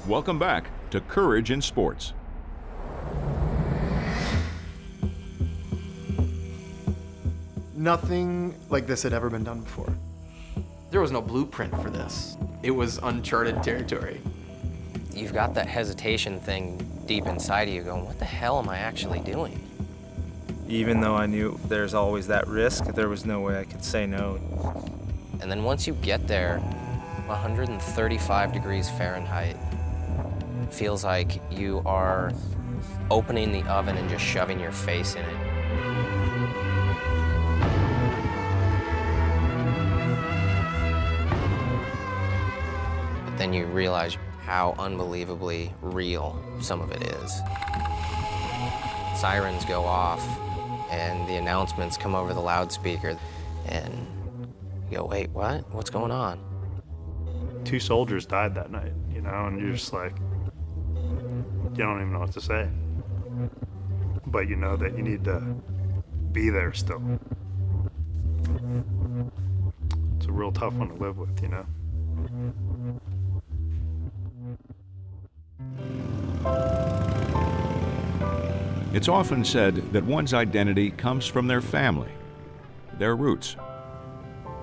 Welcome back to Courage in Sports. Nothing like this had ever been done before. There was no blueprint for this. It was uncharted territory. You've got that hesitation thing deep inside of you going, what the hell am I actually doing? Even though I knew there's always that risk, there was no way I could say no. And then once you get there, 135 degrees Fahrenheit, feels like you are opening the oven and just shoving your face in it. But then you realize how unbelievably real some of it is. Sirens go off, and the announcements come over the loudspeaker, and you go, wait, what? What's going on? 2 soldiers died that night, you know, and you're just like, you don't even know what to say. But you know that you need to be there still. It's a real tough one to live with, you know. It's often said that one's identity comes from their family, their roots.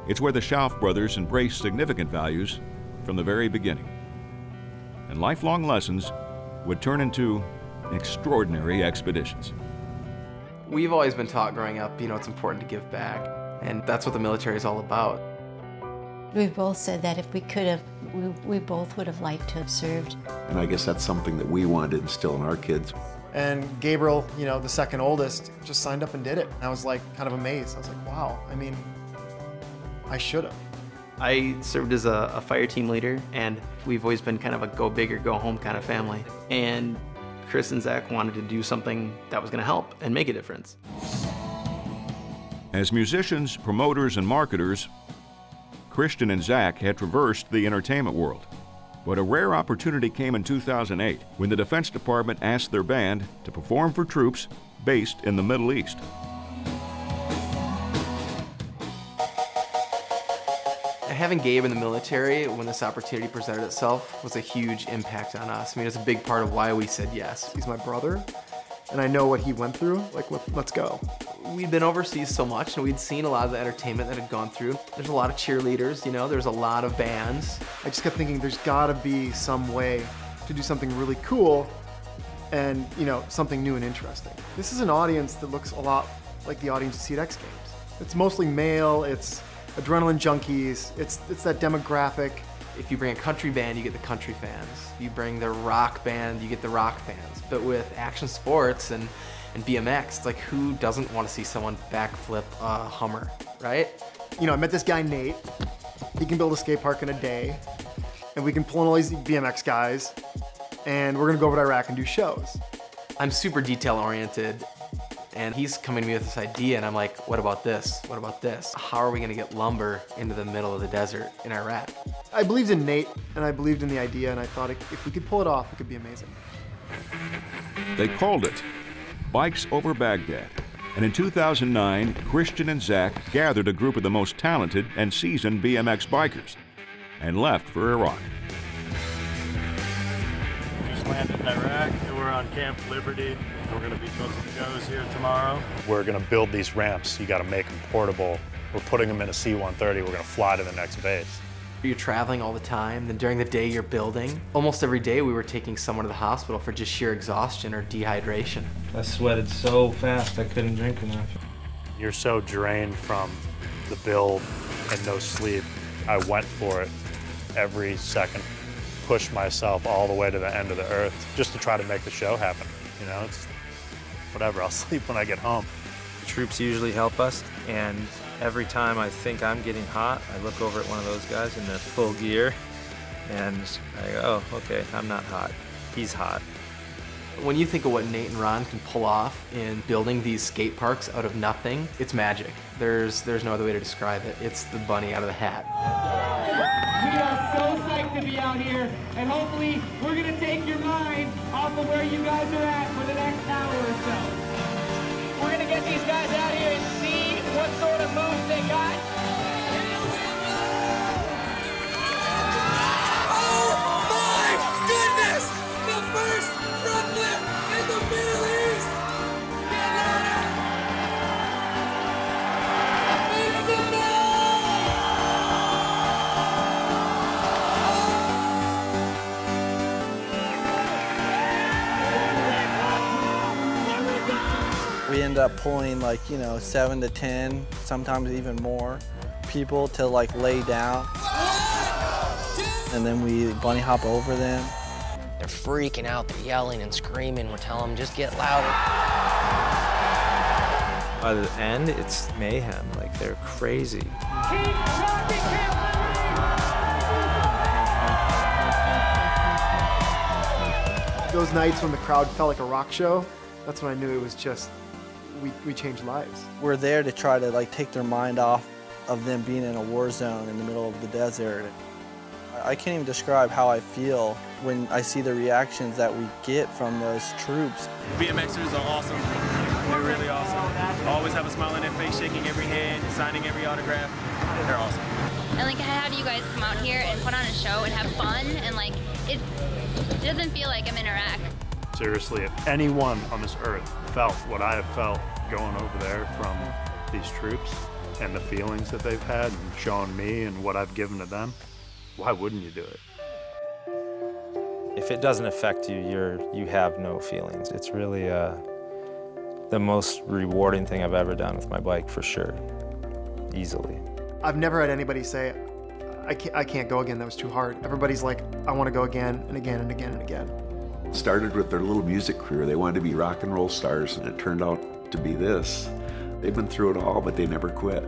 It's where the Schauf brothers embraced significant values from the very beginning. And lifelong lessons would turn into extraordinary expeditions. We've always been taught growing up, you know, it's important to give back. And that's what the military is all about. We both said that if we could have, we both would have liked to have served. And I guess that's something that we wanted to instill in our kids. And Gabriel, you know, the second oldest, just signed up and did it. And I was like kind of amazed. I was like, wow, I mean, I should have. I served as a fire team leader, and we've always been kind of a go big or go home kind of family. And Chris and Zach wanted to do something that was going to help and make a difference. As musicians, promoters, and marketers, Christian and Zach had traversed the entertainment world. But a rare opportunity came in 2008 when the Defense Department asked their band to perform for troops based in the Middle East. Having Gabe in the military when this opportunity presented itself was a huge impact on us. I mean, it's a big part of why we said yes. He's my brother, and I know what he went through. Like, let's go. We'd been overseas so much, and we'd seen a lot of the entertainment that had gone through. There's a lot of cheerleaders, you know, there's a lot of bands. I just kept thinking there's gotta be some way to do something really cool and, you know, something new and interesting. This is an audience that looks a lot like the audience you see at X Games. It's mostly male, it's adrenaline junkies, it's that demographic. If you bring a country band, you get the country fans. You bring the rock band, you get the rock fans. But with action sports and BMX, it's like, who doesn't want to see someone backflip a Hummer, right? You know, I met this guy, Nate. He can build a skate park in a day, and we can pull in all these BMX guys, and we're gonna go over to Iraq and do shows. I'm super detail-oriented, and he's coming to me with this idea, and I'm like, what about this? What about this? How are we gonna get lumber into the middle of the desert in Iraq? I believed in Nate, and I believed in the idea, and I thought if we could pull it off, it could be amazing. They called it Bikes Over Baghdad. And in 2009, Christian and Zach gathered a group of the most talented and seasoned BMX bikers and left for Iraq. We just landed in Iraq, and we're on Camp Liberty. We're going to be booking shows here tomorrow. We're going to build these ramps. You got to make them portable. We're putting them in a C-130. We're going to fly to the next base. You're traveling all the time, then during the day you're building. Almost every day we were taking someone to the hospital for just sheer exhaustion or dehydration. I sweated so fast I couldn't drink enough. You're so drained from the build and no sleep. I went for it every second, pushed myself all the way to the end of the earth just to try to make the show happen. You know, it's whatever, I'll sleep when I get home. The troops usually help us, and every time I think I'm getting hot, I look over at one of those guys in their full gear, and I go, oh, okay, I'm not hot. He's hot. When you think of what Nate and Ron can pull off in building these skate parks out of nothing, it's magic. There's no other way to describe it. It's the bunny out of the hat. We are so psyched to be out here, and hopefully we're going to take your mind off of where you guys are at for the next hour or so. We're going to get these guys out here and see what sort of moves they got. Oh my goodness! up pulling like, 7 to 10, sometimes even more people to like lay down. And then we bunny hop over them. They're freaking out, they're yelling and screaming. We're telling them, just get louder. By the end, it's mayhem. Like, they're crazy. Those nights when the crowd felt like a rock show, that's when I knew it was just, we changed lives. We're there to try to like take their mind off of them being in a war zone in the middle of the desert. I can't even describe how I feel when I see the reactions that we get from those troops. BMXers are awesome. They're really awesome. Always have a smile on their face, shaking every hand, signing every autograph. They're awesome. And like, have you guys come out here and put on a show and have fun, and like, it doesn't feel like I'm in Iraq. Seriously, if anyone on this earth felt what I have felt going over there from these troops and the feelings that they've had and showing me and what I've given to them, why wouldn't you do it? If it doesn't affect you, you have no feelings. It's really the most rewarding thing I've ever done with my bike, for sure, easily. I've never had anybody say, I can't go again, that was too hard. Everybody's like, I want to go again and again and again and again. It started with their little music career. They wanted to be rock and roll stars, and it turned out to be this. They've been through it all, but they never quit.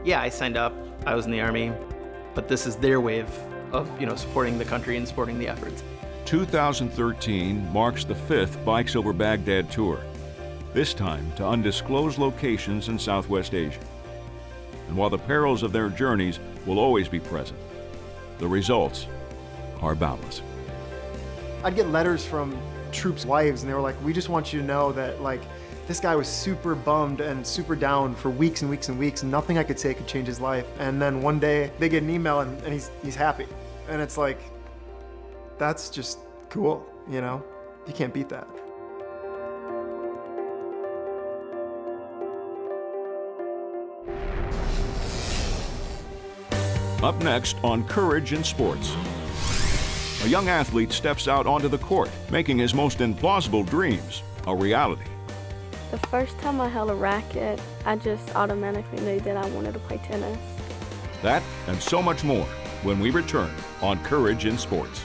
Yeah, I signed up, I was in the Army, but this is their way of supporting the country and supporting the efforts. 2013 marks the 5th Bikes Over Baghdad tour, this time to undisclosed locations in Southwest Asia. And while the perils of their journeys will always be present, the results are boundless. I'd get letters from troops' wives, and they were like, we just want you to know that like, this guy was super bummed and super down for weeks and weeks and weeks. Nothing I could say could change his life. And then one day they get an email and he's happy. And it's like, that's just cool, You can't beat that. Up next on Courage in Sports. A young athlete steps out onto the court, making his most implausible dreams a reality. The first time I held a racket, I just automatically knew that I wanted to play tennis. That and so much more when we return on Courage in Sports.